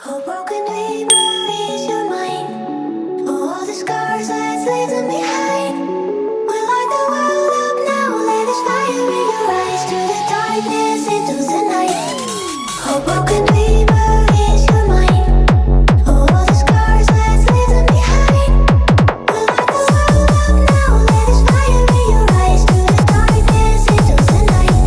Oh, broken dreamer, is your mind? Oh, all the scars that's leaving behind. We light the world up now, let us fire in your eyes. Through the darkness into the night. Oh, broken dreamer, is your mind? Oh, all the scars that's leaving behind. We light the world up now, let us fire in your eyes. Through the darkness into the night.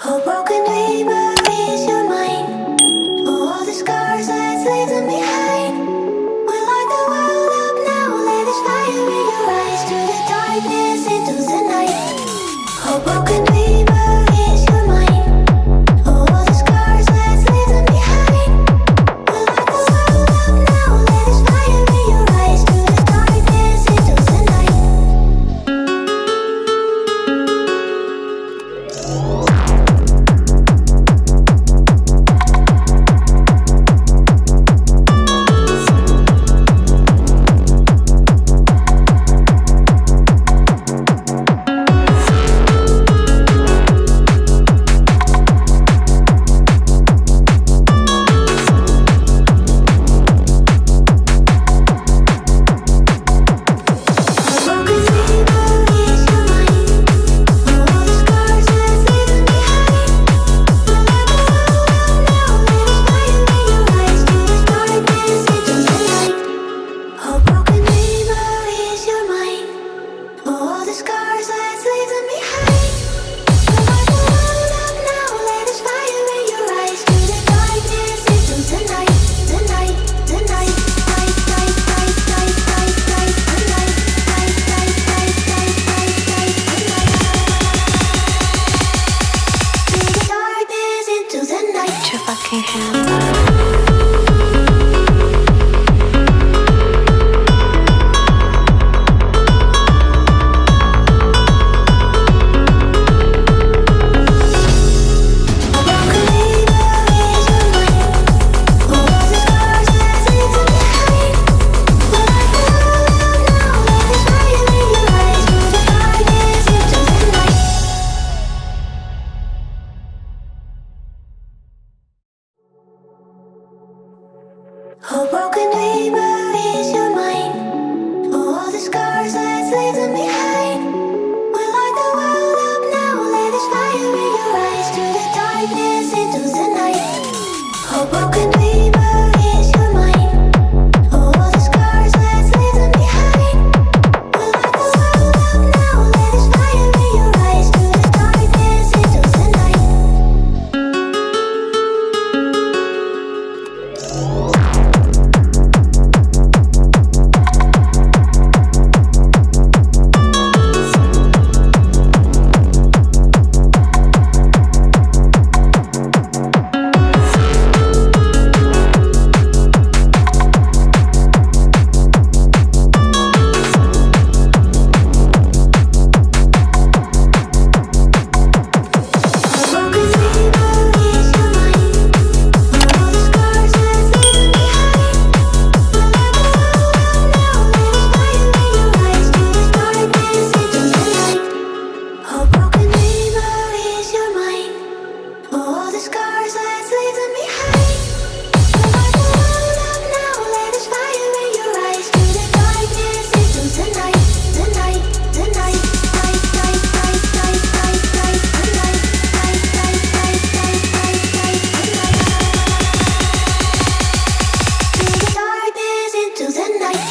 Oh, broken dreamer, is your mind? Oh, all the scars that's leaving behind. We light the world up now, let us fire in your eyes. Through the darkness into the night. Oh, broken dreamer, is your mind? Oh, all the scars that's leaving behind. We light the world up now, let us fire in your eyes. Through the darkness into the night.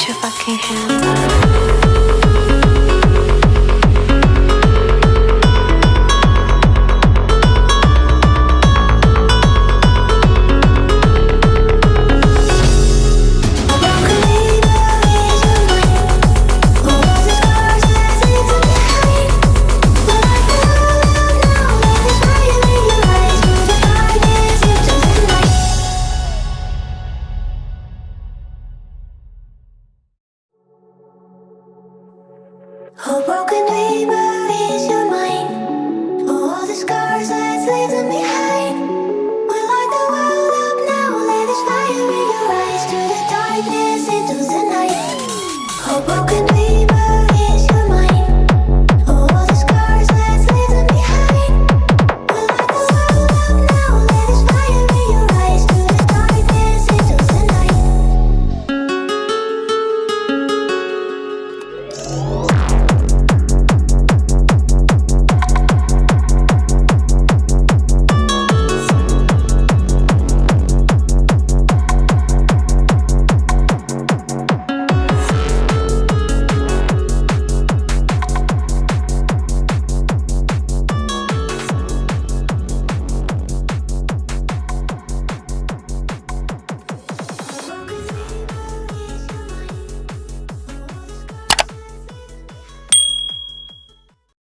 Put your fucking hands up. A broken